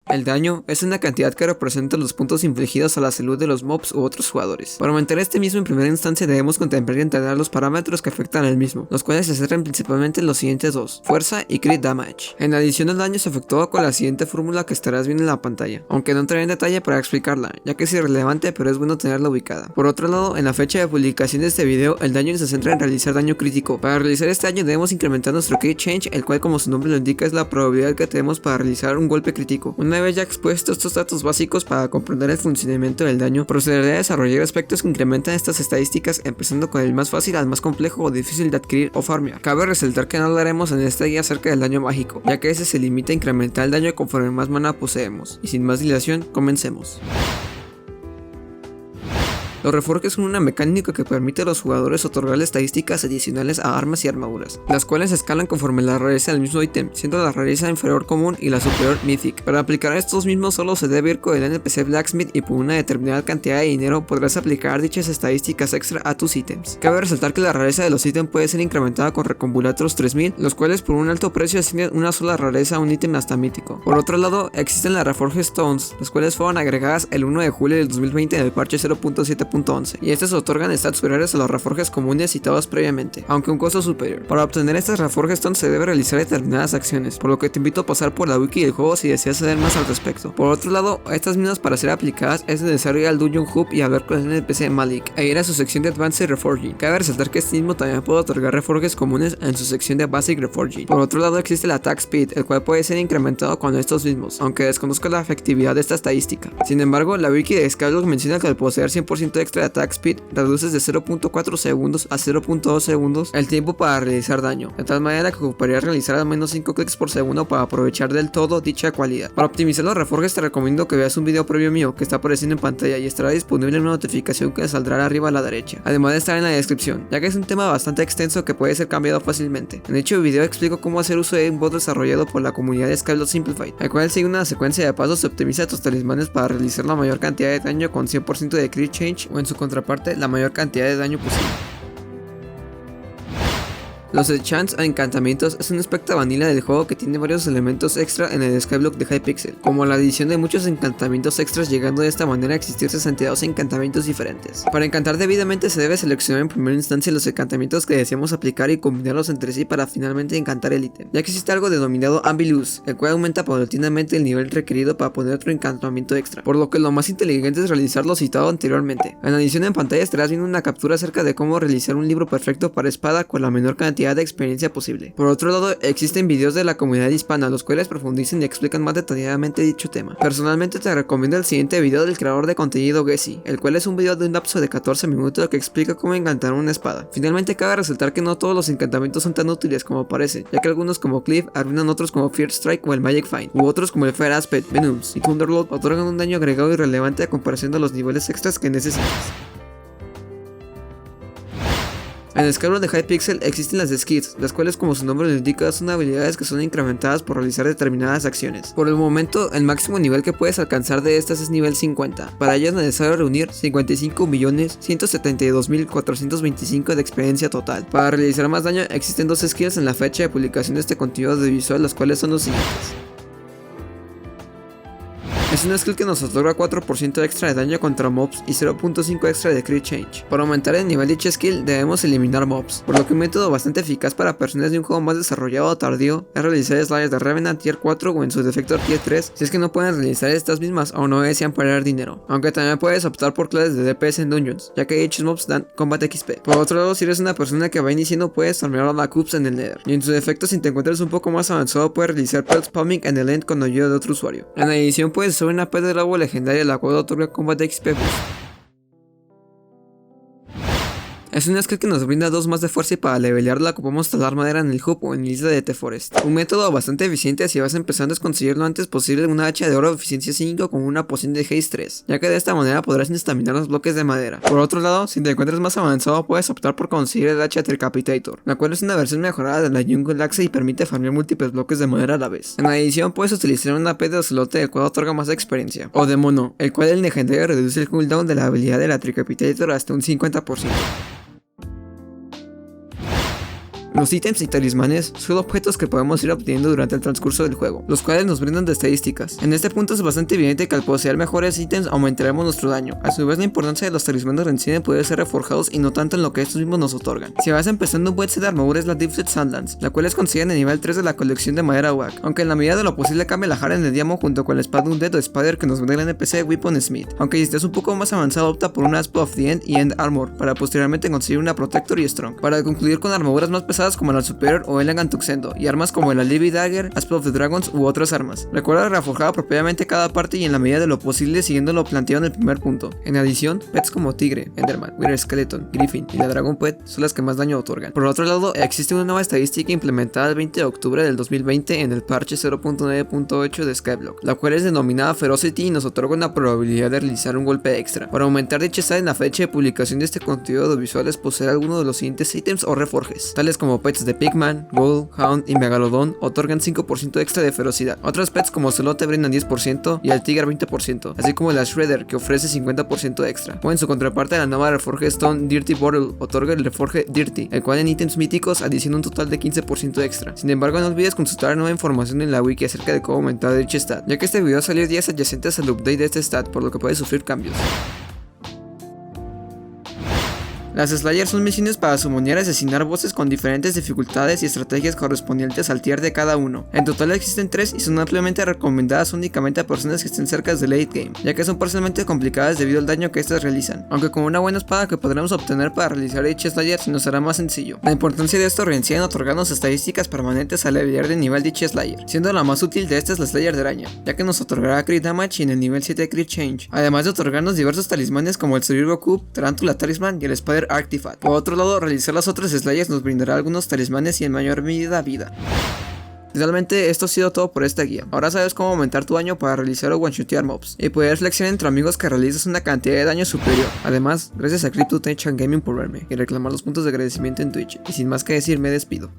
El daño es una cantidad que representa los puntos infligidos a la salud de los mobs u otros jugadores. Para aumentar este mismo en primera instancia debemos contemplar y integrar los parámetros que afectan al mismo, los cuales se centran principalmente en los siguientes dos: fuerza y crit damage. En adición al daño se efectúa con la siguiente fórmula que estarás viendo en la pantalla, aunque no entraré en detalle para explicarla, ya que es irrelevante pero es bueno tenerla ubicada. Por otro lado, en la fecha de publicación de este video, el daño se centra en realizar daño crítico. Para realizar este daño debemos incrementar nuestro crit change, el cual, como su nombre lo indica, es la probabilidad que tenemos para realizar un golpe crítico. Una vez ya expuesto estos datos básicos para comprender el funcionamiento del daño, procederé a desarrollar aspectos que incrementan estas estadísticas, empezando con el más fácil al más complejo o difícil de adquirir o farmear. Cabe resaltar que no hablaremos en esta guía acerca del daño mágico, ya que ese se limita a incrementar el daño conforme más mana poseemos. Y sin más dilación, comencemos. Los reforjes son una mecánica que permite a los jugadores otorgarle estadísticas adicionales a armas y armaduras, las cuales escalan conforme la rareza del mismo ítem, siendo la rareza inferior común y la superior mythic. Para aplicar a estos mismos solo se debe ir con el NPC Blacksmith y por una determinada cantidad de dinero podrás aplicar dichas estadísticas extra a tus ítems. Cabe resaltar que la rareza de los ítems puede ser incrementada con recombulatos 3000, los cuales por un alto precio asignan una sola rareza a un ítem hasta mítico. Por otro lado, existen las Reforge Stones, las cuales fueron agregadas el 1 de julio del 2020 en el parche 0.7.11, y estas otorgan stats superiores a los reforjes comunes citados previamente, aunque un costo superior. Para obtener estas Reforge Stones se debe realizar determinadas acciones, por lo que te invito a pasar por la wiki del juego si deseas saber más al respecto. Por otro lado, estas mismas para ser aplicadas es necesario ir al Dungeon Hub y hablar con el NPC Malik, e ir a su sección de Advanced Reforging. Cabe resaltar que este mismo también puede otorgar reforjes comunes en su sección de Basic Reforging. Por otro lado existe el Attack Speed, el cual puede ser incrementado con estos mismos, aunque desconozco la efectividad de esta estadística. Sin embargo, la wiki de Skyblock menciona que al poseer 100% extra de Attack Speed, reduces de 0.4 segundos a 0.2 segundos el tiempo para realizar daño, de tal manera que ocuparía realizar al menos 5 clics por segundo para aprovechar del todo dicha cualidad. Para optimizar los reforjes te recomiendo que veas un video previo mío que está apareciendo en pantalla y estará disponible en una notificación que saldrá arriba a la derecha, además de estar en la descripción, ya que es un tema bastante extenso que puede ser cambiado fácilmente. En dicho video explico cómo hacer uso de un bot desarrollado por la comunidad de Skyblock Simplified, el cual sigue una secuencia de pasos y optimiza tus talismanes para realizar la mayor cantidad de daño con 100% de crit change o en su contraparte la mayor cantidad de daño posible. Los enchants o encantamientos es un aspecto vanilla del juego que tiene varios elementos extra en el Skyblock de Hypixel, como la adición de muchos encantamientos extras, llegando de esta manera a existir 62 encantamientos diferentes. Para encantar debidamente se debe seleccionar en primera instancia los encantamientos que deseamos aplicar y combinarlos entre sí para finalmente encantar el ítem, ya que existe algo denominado Ambiluz, el cual aumenta paulatinamente el nivel requerido para poner otro encantamiento extra, por lo que lo más inteligente es realizar lo citado anteriormente. En adición, en pantalla estarás viendo una captura acerca de cómo realizar un libro perfecto para espada con la menor cantidad de experiencia posible. Por otro lado, existen videos de la comunidad hispana, los cuales profundizan y explican más detalladamente dicho tema. Personalmente te recomiendo el siguiente video del creador de contenido Gessi, el cual es un video de un lapso de 14 minutos que explica cómo encantar una espada. Finalmente cabe resaltar que no todos los encantamientos son tan útiles como parece, ya que algunos como Cliff arruinan otros como Fear Strike o el Magic Find, u otros como el Fire Aspect, Venoms y Thunderlord otorgan un daño agregado irrelevante a comparación de los niveles extras que necesitas. En el Skyblock de Hypixel existen las skills, las cuales, como su nombre lo indica, son habilidades que son incrementadas por realizar determinadas acciones. Por el momento, el máximo nivel que puedes alcanzar de estas es nivel 50. Para ello es necesario reunir 55.172.425 de experiencia total. Para realizar más daño existen dos skills en la fecha de publicación de este contenido audiovisual, las cuales son los siguientes. Es una skill que nos otorga 4% extra de daño contra mobs y 0.5 extra de crit change. Para aumentar el nivel de dicha skill debemos eliminar mobs, por lo que un método bastante eficaz para personas de un juego más desarrollado o tardío es realizar slayers de Revenant tier 4 o en su defecto tier 3 si es que no pueden realizar estas mismas o no desean perder dinero, aunque también puedes optar por clases de DPS en Dungeons, ya que dichos mobs dan Combat XP. Por otro lado, si eres una persona que va iniciando puedes farmear a la Cubes en el Nether, y en su defecto si te encuentras un poco más avanzado puedes realizar Pearl Spamming en el End con ayuda de otro usuario. En adición puedes usar una P de lobo legendaria la cual otorga Combat XP boost. Es una skill que nos brinda 2 más de fuerza y para levelearla ocupamos talar madera en el hub o en la isla de T-Forest. Un método bastante eficiente si vas empezando es conseguir lo antes posible una hacha de oro de eficiencia 5 con una poción de haste 3, ya que de esta manera podrás instaminar los bloques de madera. Por otro lado, si te encuentras más avanzado puedes optar por conseguir el hacha Decapitator, la cual es una versión mejorada de la Jungle Axe y permite farmear múltiples bloques de madera a la vez. En adición puedes utilizar una P de ocelote, el cual otorga más experiencia, o de mono, el cual el legendario reduce el cooldown de la habilidad de la Decapitator hasta un 50%. Los ítems y talismanes son objetos que podemos ir obteniendo durante el transcurso del juego, los cuales nos brindan de estadísticas. En este punto es bastante evidente que al poseer mejores ítems aumentaremos nuestro daño. A su vez, la importancia de los talismanes reside en poder ser reforjados y no tanto en lo que estos mismos nos otorgan. Si vas empezando un buen set de armadura es la Deepset Sandlands, la cual es conseguida en el nivel 3 de la colección de madera WAC, aunque en la medida de lo posible cambia la Jara en el diamo junto con la espada Undead o Spider que nos vende el NPC Weapon Smith, aunque si estás un poco más avanzado opta por una Asp of the End y End Armor para posteriormente conseguir una Protector y Strong, para concluir con armaduras más pesadas como la Superior o Elegant Tuxedo y armas como la Livy Dagger, Asp of the Dragons u otras armas. Recuerda reforjar apropiadamente cada parte y en la medida de lo posible siguiendo lo planteado en el primer punto. En adición, pets como Tigre, Enderman, Wither Skeleton, Griffin y la Dragon Pet son las que más daño otorgan. Por otro lado, existe una nueva estadística implementada el 20 de octubre del 2020 en el parche 0.9.8 de Skyblock, la cual es denominada Ferocity y nos otorga una probabilidad de realizar un golpe extra. Para aumentar dicha stat en la fecha de publicación de este contenido audiovisual es poseer alguno de los siguientes ítems o reforjes, tales como pets de Pigman, Ghoul, Hound y Megalodon otorgan 5% extra de ferocidad. Otros pets como Celote brindan 10% y el Tigre 20%, así como la Shredder que ofrece 50% extra. O en su contraparte la nueva reforje Stone Dirty Bottle otorga el reforje Dirty, el cual en ítems míticos adiciona un total de 15% extra. Sin embargo, no olvides consultar nueva información en la wiki acerca de cómo aumentar dicha stat, ya que este video salió días adyacentes al update de este stat, por lo que puede sufrir cambios. Las Slayers son misiones para summonear y asesinar bosses con diferentes dificultades y estrategias correspondientes al tier de cada uno. En total existen 3 y son ampliamente recomendadas únicamente a personas que estén cerca del late game, ya que son parcialmente complicadas debido al daño que estas realizan, aunque con una buena espada que podremos obtener para realizar dicha Slayer se nos hará más sencillo. La importancia de esto reside en otorgarnos estadísticas permanentes al elevar de nivel dicha Slayer, siendo la más útil de esta es la Slayer de araña, ya que nos otorgará crit damage y en el nivel 7 crit change, además de otorgarnos diversos talismanes como el Cerebro Cube, Tarantula Talisman y el Spider Artifact. Por otro lado, realizar las otras Slayers nos brindará algunos talismanes y en mayor medida vida. Realmente esto ha sido todo por esta guía. Ahora sabes cómo aumentar tu daño para realizar o one-shotear mobs y poder flexionar entre amigos que realizas una cantidad de daño superior. Además, gracias a CryptoTech Gaming por verme y reclamar los puntos de agradecimiento en Twitch. Y sin más que decir, me despido.